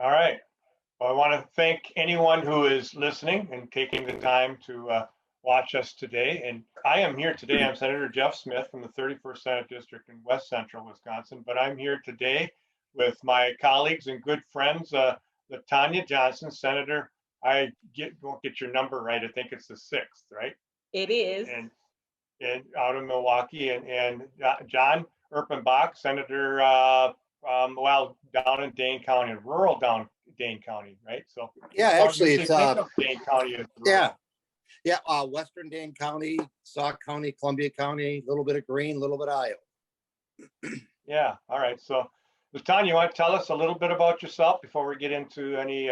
All right. Well, I want to thank anyone who is listening and taking the time to watch us today. And I am here today. I'm Senator Jeff Smith from the 31st Senate District in West Central Wisconsin, but I'm here today with my colleagues and good friends, LaTonya Johnson, Senator. Won't get your number right. I think it's the 6th, right? It is. And out of Milwaukee, and John Erpenbach, Senator, down in Dane County, rural Dane County, right? So yeah, actually, it's Dane County is rural. Western Dane County, Sauk County, Columbia County, a little bit of Green, a little bit of Iowa. Yeah, all right. So, LaTonya, you want to tell us a little bit about yourself before we get into any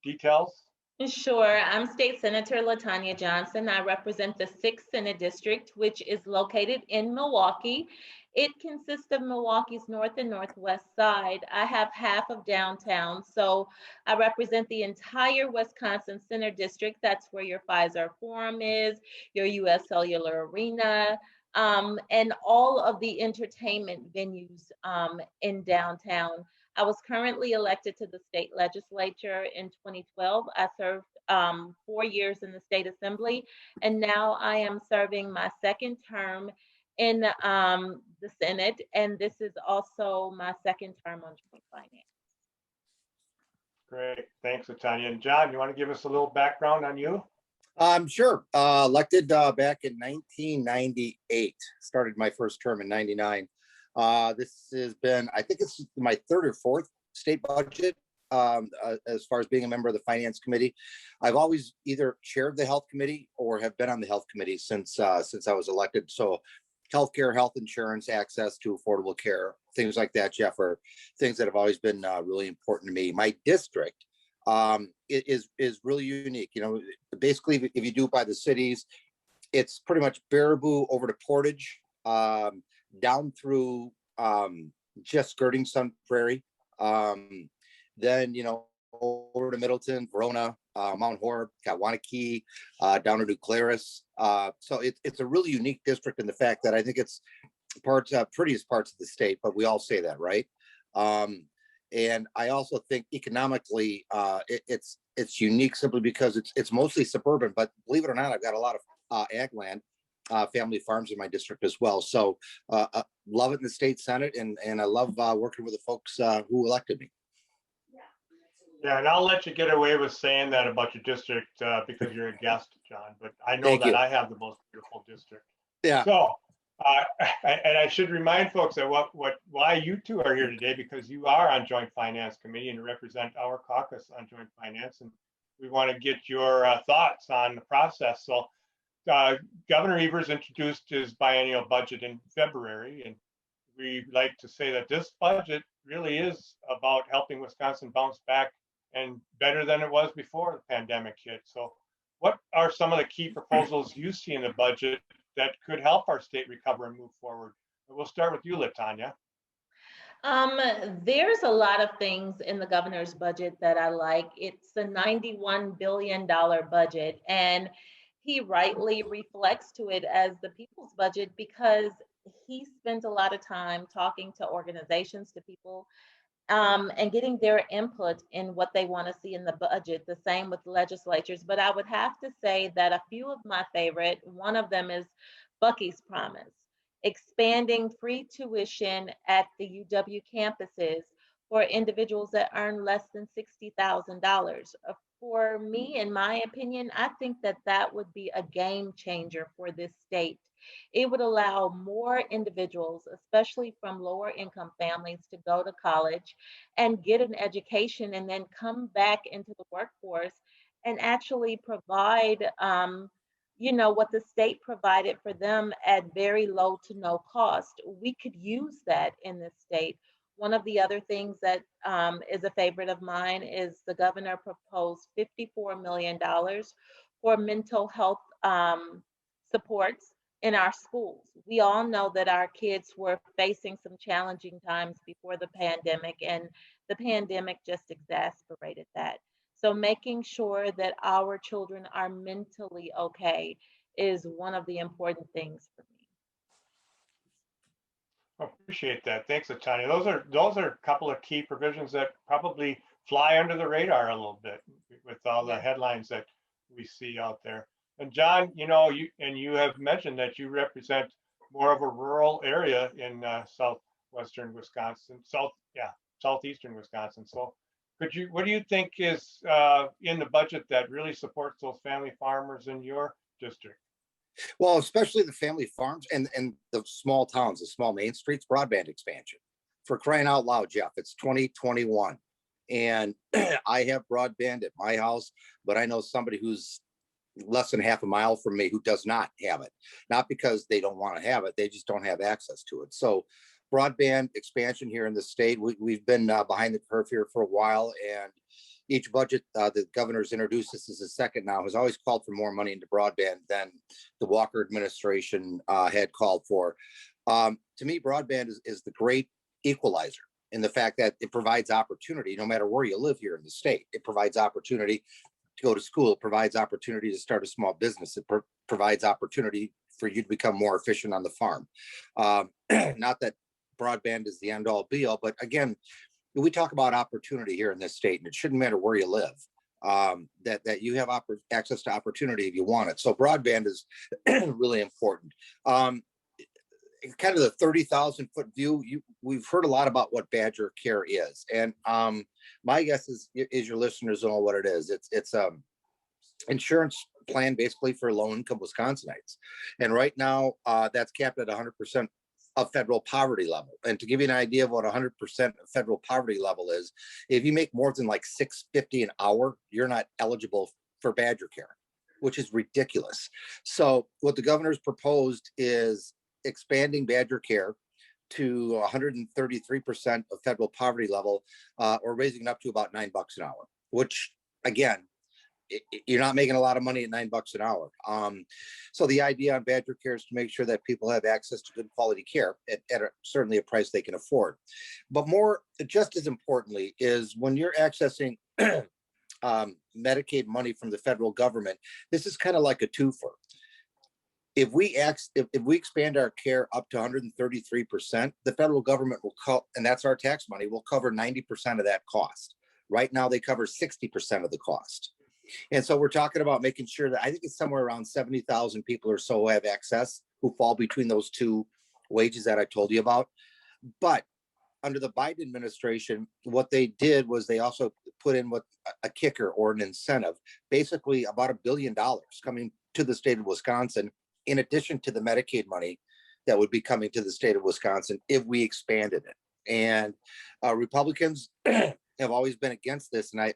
details? Sure. I'm State Senator LaTonya Johnson. I represent the 6th Senate District, which is located in Milwaukee. It consists of Milwaukee's north and northwest side. I have half of downtown, so I represent the entire Wisconsin Center District. That's where your Pfizer Forum is, your US Cellular Arena, and all of the entertainment venues in downtown. I was currently elected to the state legislature in 2012. I served 4 years in the state assembly, and now I am serving my second term in the Senate, and this is also my second term on joint finance. Great, thanks, LaTonya. And John, you want to give us a little background on you? Sure. Elected back in 1998. Started my first term in 99. This has been, I think it's my third or fourth state budget as far as being a member of the Finance Committee. I've always either chaired the Health Committee or have been on the Health Committee since I was elected. So healthcare, health insurance, access to affordable care, things like that, Jeff, are things that have always been really important to me. My district is really unique. You know, basically, if you do it by the cities, it's pretty much Baraboo over to Portage, down through just skirting Sun Prairie, then, you know, over to Middleton, Verona, Mount Horeb, Katwanaki, down to New Claris. So it's a really unique district in the fact that I think it's prettiest parts of the state, but we all say that, right? And I also think economically it's unique simply because it's mostly suburban, but believe it or not, I've got a lot of ag land, family farms in my district as well. So love it in the state Senate, and I love working with the folks who elected me. Yeah, and I'll let you get away with saying that about your district because you're a guest, John, but I know that I have the most beautiful district. Yeah. So, and I should remind folks that why you two are here today, because you are on Joint Finance Committee and represent our caucus on Joint Finance, and we want to get your thoughts on the process. So, Governor Evers introduced his biennial budget in February, and we like to say that this budget really is about helping Wisconsin bounce back and better than it was before the pandemic hit. So what are some of the key proposals you see in the budget that could help our state recover and move forward? We'll start with you, LaTonya. There's a lot of things in the governor's budget that I like. It's a $91 billion budget, and he rightly reflects to it as the people's budget because he spent a lot of time talking to organizations, to people, and getting their input in what they want to see in the budget. The same with legislatures. But I would have to say that a few of my favorite, one of them is Bucky's Promise, expanding free tuition at the UW campuses for individuals that earn less than $60,000. For me, in my opinion, I think that that would be a game changer for this state. It would allow more individuals, especially from lower income families, to go to college and get an education and then come back into the workforce and actually provide, what the state provided for them at very low to no cost. We could use that in this state. One of the other things that is a favorite of mine is the governor proposed $54 million for mental health supports in our schools. We all know that our kids were facing some challenging times before the pandemic, and the pandemic just exacerbated that. So making sure that our children are mentally okay is one of the important things for me. I appreciate that. Thanks, LaTonya. Those are a couple of key provisions that probably fly under the radar a little bit with all the Yeah. headlines that we see out there. And John, you have mentioned that you represent more of a rural area in southwestern Wisconsin, southeastern Wisconsin. So what do you think is in the budget that really supports those family farmers in your district? Well, especially the family farms and the small towns, the small main streets, broadband expansion. For crying out loud, Jeff, it's 2021. And I have broadband at my house, but I know somebody who's less than half a mile from me who does not have it. Not because they don't want to have it, they just don't have access to it. So broadband expansion here in the state, we've been behind the curve here for a while, and each budget the governor's introduced, this is the second now, has always called for more money into broadband than the Walker administration had called for. To me, broadband is the great equalizer in the fact that it provides opportunity no matter where you live here in the state. It provides opportunity to go to school. It provides opportunity to start a small business. It provides opportunity for you to become more efficient on the farm. Not that broadband is the end all be all, but again, we talk about opportunity here in this state, and it shouldn't matter where you live, that you have access to opportunity if you want it. So broadband is really important. Kind of the 30,000-foot view, we've heard a lot about what Badger Care is. And my guess is your listeners know what it is. It's insurance plan basically for low-income Wisconsinites. And right now, that's capped at 100% of federal poverty level. And to give you an idea of what 100% of federal poverty level is, if you make more than like $6.50 an hour, you're not eligible for Badger Care, which is ridiculous. So what the governor's proposed is expanding Badger Care to 133% of federal poverty level, or raising it up to about $9 an hour, which again, you're not making a lot of money at $9 an hour. So the idea on Badger Care is to make sure that people have access to good quality care at certainly a price they can afford. But just as importantly, is when you're accessing Medicaid money from the federal government, this is kind of like a twofer. If we expand our care up to 133%, the federal government will and that's our tax money, will cover 90% of that cost. Right now, they cover 60% of the cost. And so we're talking about making sure that I think it's somewhere around 70,000 people or so who have access, who fall between those two wages that I told you about. But under the Biden administration, what they did was they also put in a kicker or an incentive, basically about $1 billion coming to the state of Wisconsin, in addition to the Medicaid money that would be coming to the state of Wisconsin if we expanded it. And Republicans have always been against this, and I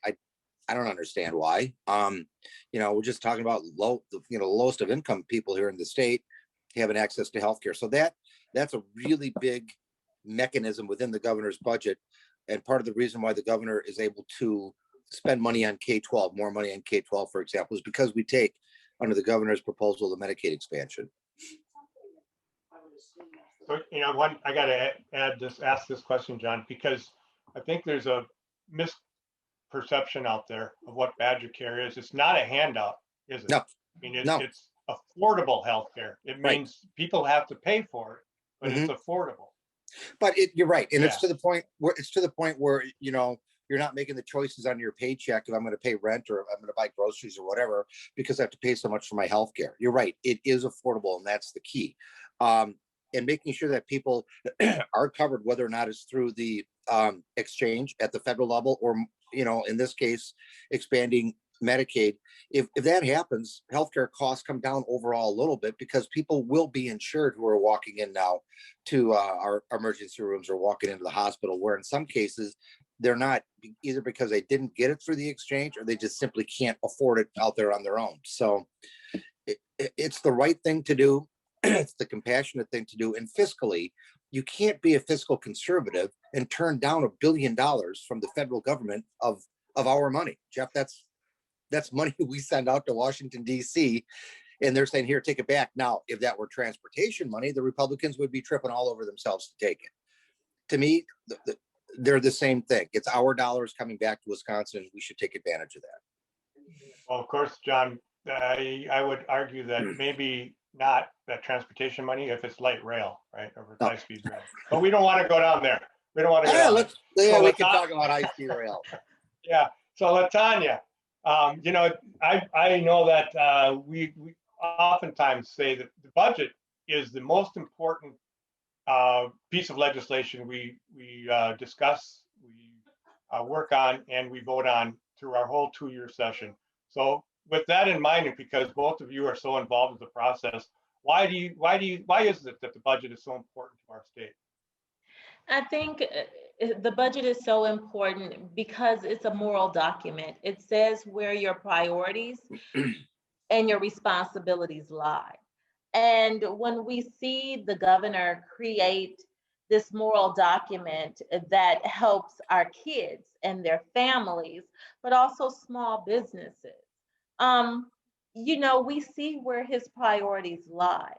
don't understand why. We're just talking about the lowest of income people here in the state having access to healthcare. So that's a really big mechanism within the governor's budget, and part of the reason why the governor is able to spend money on K-12, more money on K-12, for example, is because we take, under the governor's proposal, the Medicaid expansion. So, I got to ask this question, John, because I think there's a misperception out there of what Badger Care is. It's not a handout, is it? No. I mean, it's affordable health care. It means people have to pay for it, but it's affordable. But you're right, and it's to the point where you're not making the choices on your paycheck if I'm going to pay rent or if I'm going to buy groceries or whatever because I have to pay so much for my health care. You're right, it is affordable, and that's the key. And making sure that people are covered, whether or not it's through the exchange at the federal level or, in this case, expanding Medicaid. If that happens, healthcare costs come down overall a little bit because people will be insured who are walking in now to our emergency rooms or walking into the hospital, where in some cases they're not, either because they didn't get it through the exchange or they just simply can't afford it out there on their own. So it's the right thing to do. It's the compassionate thing to do. And fiscally, you can't be a fiscal conservative and turn down $1 billion from the federal government of our money. Jeff, that's money we send out to Washington, D.C., and they're saying, here, take it back. Now, if that were transportation money, the Republicans would be tripping all over themselves to take it. To me, they're the same thing. It's our dollars coming back to Wisconsin. We should take advantage of that. Well, of course, John, I would argue that maybe not that transportation money if it's light rail, right, or high-speed rail. But we don't want to go down there. We don't want to go down there. We can talk about high-speed rail. Yeah. So LaTonya, you know, I know that we oftentimes say that the budget is the most important piece of legislation we discuss, we work on, and we vote on through our whole 2-year session. So with that in mind, and because both of you are so involved with the process, why is it that the budget is so important to our state? I think the budget is so important because it's a moral document. It says where your priorities and your responsibilities lie. And when we see the governor create this moral document that helps our kids and their families, but also small businesses, um, we see where his priorities lie.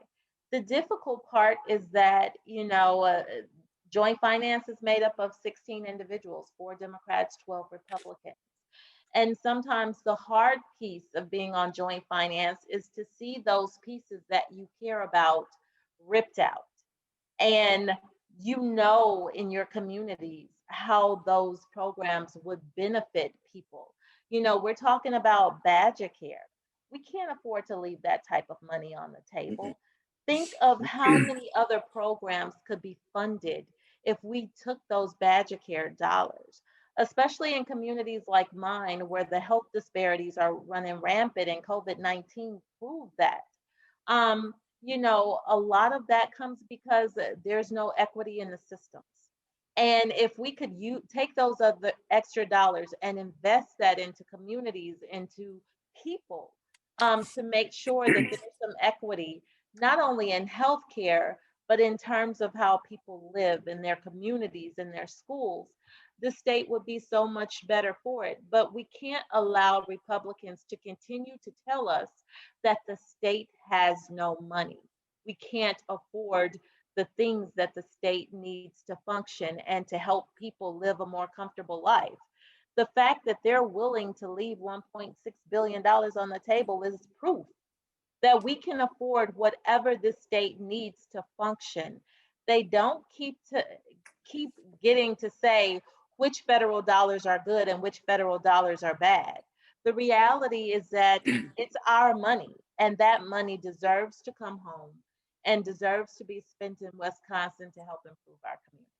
The difficult part is that, joint finance is made up of 16 individuals, 4 Democrats, 12 Republicans. And sometimes the hard piece of being on joint finance is to see those pieces that you care about ripped out. And in your communities how those programs would benefit people. We're talking about Badger Care. We can't afford to leave that type of money on the table. Think of how many other programs could be funded if we took those Badger Care dollars, especially in communities like mine where the health disparities are running rampant and COVID-19 proved that. A lot of that comes because there's no equity in the systems. And if we could take those other extra dollars and invest that into communities, into people, to make sure that there's some equity, not only in healthcare, but in terms of how people live in their communities, in their schools, the state would be so much better for it. But we can't allow Republicans to continue to tell us that the state has no money. We can't afford the things that the state needs to function and to help people live a more comfortable life. The fact that they're willing to leave $1.6 billion on the table is proof that we can afford whatever the state needs to function. They don't keep getting to say which federal dollars are good and which federal dollars are bad. The reality is that it's our money, and that money deserves to come home and deserves to be spent in Wisconsin to help improve our community.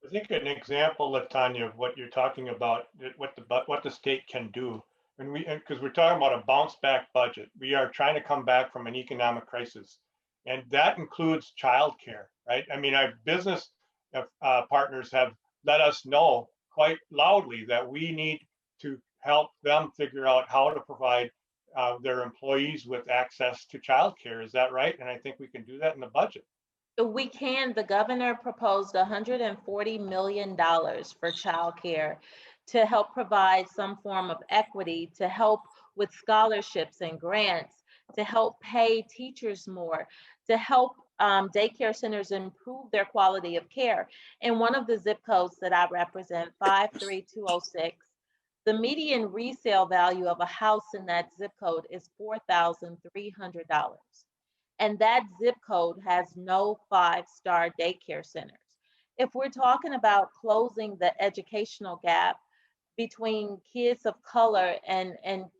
I think an example, Tanya, of what you're talking about, what the state can do, because we're talking about a bounce back budget. We are trying to come back from an economic crisis, and that includes childcare, right? I mean, our business partners have let us know quite loudly that we need to help them figure out how to provide their employees with access to childcare. Is that right? And I think we can do that in the budget. The governor proposed $140 million for childcare to help provide some form of equity, to help with scholarships and grants, to help pay teachers more, to help daycare centers improve their quality of care. In one of the zip codes that I represent, 53206, the median resale value of a house in that zip code is $4,300. And that zip code has no 5-star daycare centers. If we're talking about closing the educational gap between kids of color and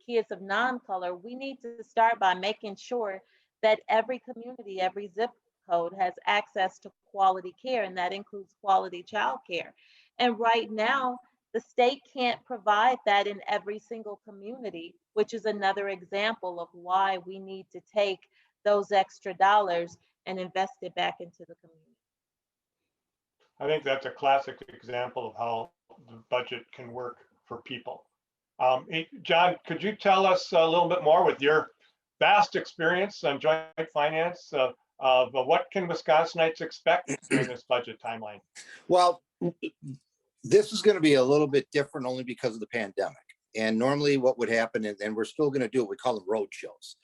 kids of non-color, we need to start by making sure that every community, every zip code has access to quality care, and that includes quality child care. And right now, the state can't provide that in every single community, which is another example of why we need to take those extra dollars and invest it back into the community. I think that's a classic example of how the budget can work for people. Hey, John, could you tell us a little bit more with your vast experience on joint finance of what can Wisconsinites expect during this budget timeline? Well, this is going to be a little bit different only because of the pandemic. And normally what would happen, and we're still going to do it, we call them road shows.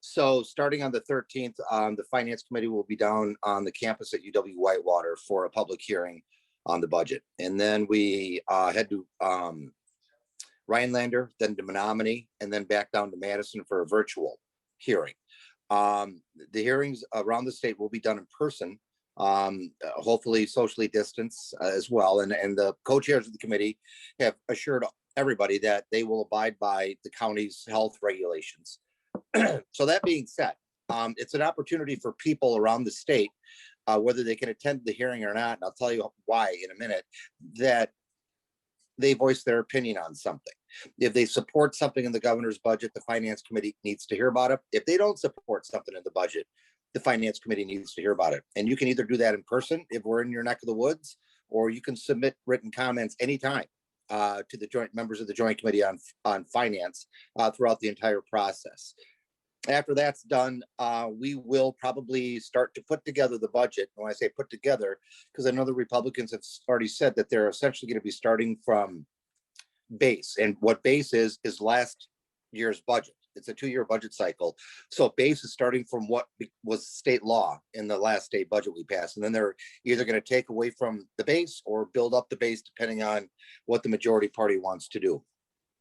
So starting on the 13th, the Finance Committee will be down on the campus at UW-Whitewater for a public hearing on the budget. And then we head to Rhinelander, then to Menominee, and then back down to Madison for a virtual hearing. The hearings around the state will be done in person hopefully socially distanced as well. And the co-chairs of the committee have assured everybody that they will abide by the county's health regulations. So that being said, it's an opportunity for people around the state, whether they can attend the hearing or not, and I'll tell you why in a minute, that they voice their opinion on something. If they support something in the governor's budget, the finance committee needs to hear about it. If they don't support something in the budget, the finance committee needs to hear about it. And you can either do that in person if we're in your neck of the woods, or you can submit written comments anytime to the joint members of the Joint Committee on Finance throughout the entire process. After that's done, we will probably start to put together the budget. And when I say put together, because I know the Republicans have already said that they're essentially going to be starting from base. And what base is last year's budget. It's a 2-year budget cycle. So base is starting from what was state law in the last state budget we passed. And then they're either going to take away from the base or build up the base depending on what the majority party wants to do.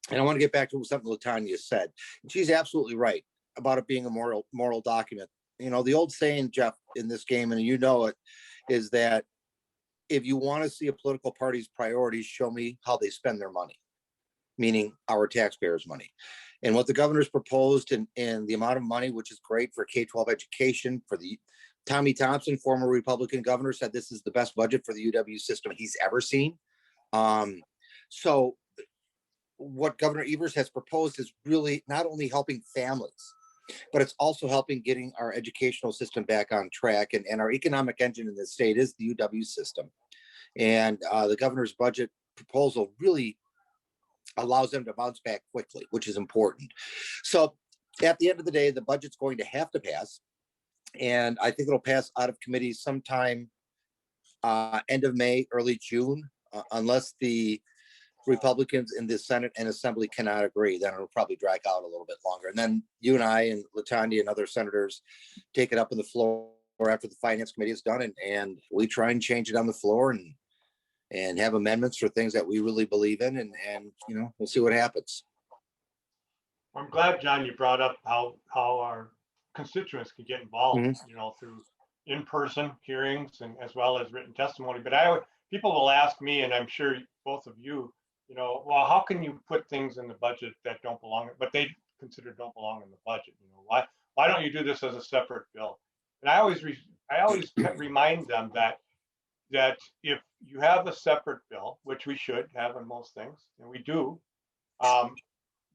And I want to get back to something LaTonya said. She's absolutely right about it being a moral document. You know, the old saying, Jeff, in this game, and you know it, is that if you want to see a political party's priorities, show me how they spend their money, meaning our taxpayers' money. And what the governor's proposed and the amount of money, which is great for K-12 education, for the Tommy Thompson, former Republican governor, said this is the best budget for the UW system he's ever seen. So what Governor Evers has proposed is really not only helping families, but it's also helping getting our educational system back on track. And our economic engine in the state is the UW system. And the governor's budget proposal really allows them to bounce back quickly, which is important. So at the end of the day, the budget's going to have to pass. And I think it'll pass out of committee sometime end of May, early June, unless the Republicans in the Senate and Assembly cannot agree. Then it'll probably drag out a little bit longer. And then you and I and LaTonya and other senators take it up on the floor after the Finance Committee is done, and we try and change it on the floor and have amendments for things that we really believe in, and you know, we'll see what happens. I'm glad, John, you brought up how our constituents can get involved, you know, through in-person hearings and as well as written testimony. But people will ask me, and I'm sure both of you, you know, well, how can you put things in the budget that don't belong, but they consider don't belong in the budget? You know, why don't you do this as a separate bill? And I always remind them that if you have a separate bill, which we should have in most things, and we do,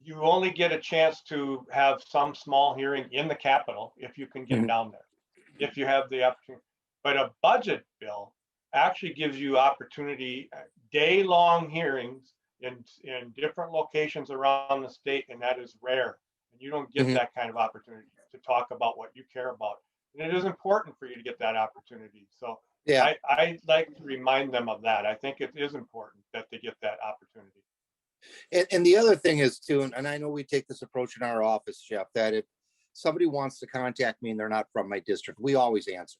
you only get a chance to have some small hearing in the Capitol if you can get down there, if you have the opportunity. But a budget bill actually gives you opportunity, day-long hearings in different locations around the state, and that is rare. And you don't get that kind of opportunity to talk about what you care about. And it is important for you to get that opportunity. So yeah, I like to remind them of that. I think it is important that they get that opportunity. And the other thing is too, and I know we take this approach in our office, Jeff, that if somebody wants to contact me and they're not from my district, we always answer,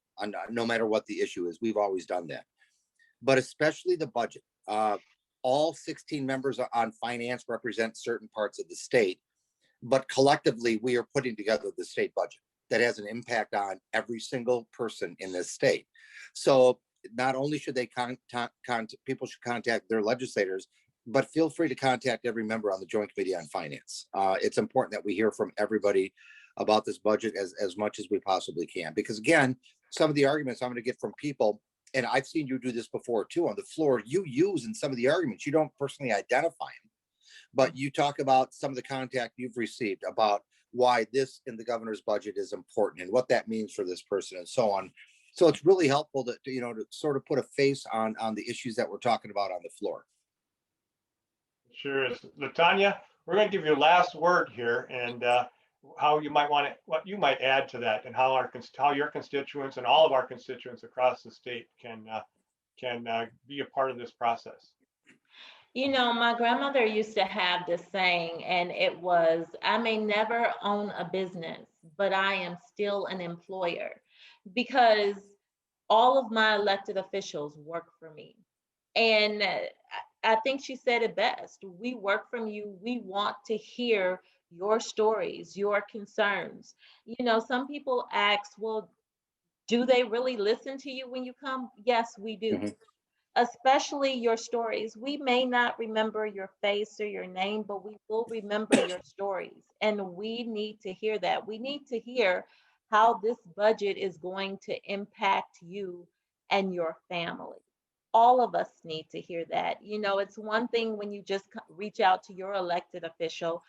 no matter what the issue is. We've always done that. But especially the budget. All 16 members on finance represent certain parts of the state, but collectively we are putting together the state budget that has an impact on every single person in this state. So not only should they people should contact their legislators, but feel free to contact every member on the Joint Committee on Finance. It's important that we hear from everybody about this budget as much as we possibly can, because again, some of the arguments I'm going to get from people, and I've seen you do this before too on the floor, you use in some of the arguments, you don't personally identify them, but you talk about some of the contact you've received about why this in the governor's budget is important and what that means for this person and so on. So it's really helpful to you know, to sort of put a face on the issues that we're talking about on the floor. Sure is. LaTonya, we're going to give you a last word here, and how you might want to, what you might add to that, and how your constituents and all of our constituents across the state can be a part of this process. You know, my grandmother used to have this saying, and it was, I may never own a business, but I am still an employer, because all of my elected officials work for me. And I think she said it best. We work from you. We want to hear your stories, your concerns. You know, some people ask, well, Do they really listen to you when you come? Yes, we do. Mhm. Especially your stories. We may not remember your face or your name, but we will remember your stories. And we need to hear that. We need to hear how this budget is going to impact you and your family. All of us need to hear that. You know, it's one thing when you just reach out to your elected official,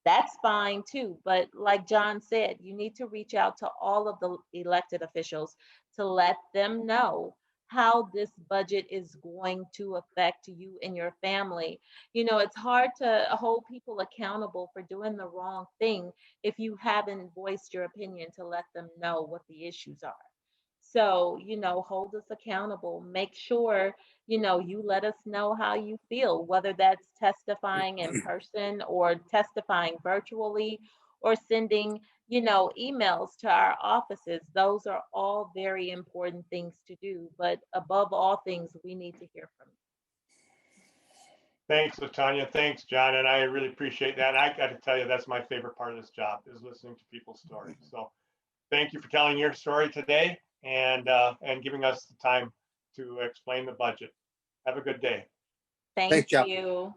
that's fine too. But like John said, you need to reach out to all of the elected officials to let them know how this budget is going to affect you and your family. You know, it's hard to hold people accountable for doing the wrong thing if you haven't voiced your opinion to let them know what the issues are. So, you know, hold us accountable. Make sure, you know, you let us know how you feel, whether that's testifying in person or testifying virtually or sending, you know, emails to our offices. Those are all very important things to do. But above all things, we need to hear from you. Thanks, LaTonya. Thanks, John. And I really appreciate that. And I got to tell you, that's my favorite part of this job is listening to people's stories. So thank you for telling your story today and giving us the time to explain the budget. Have a good day. Thank Thanks, John. you.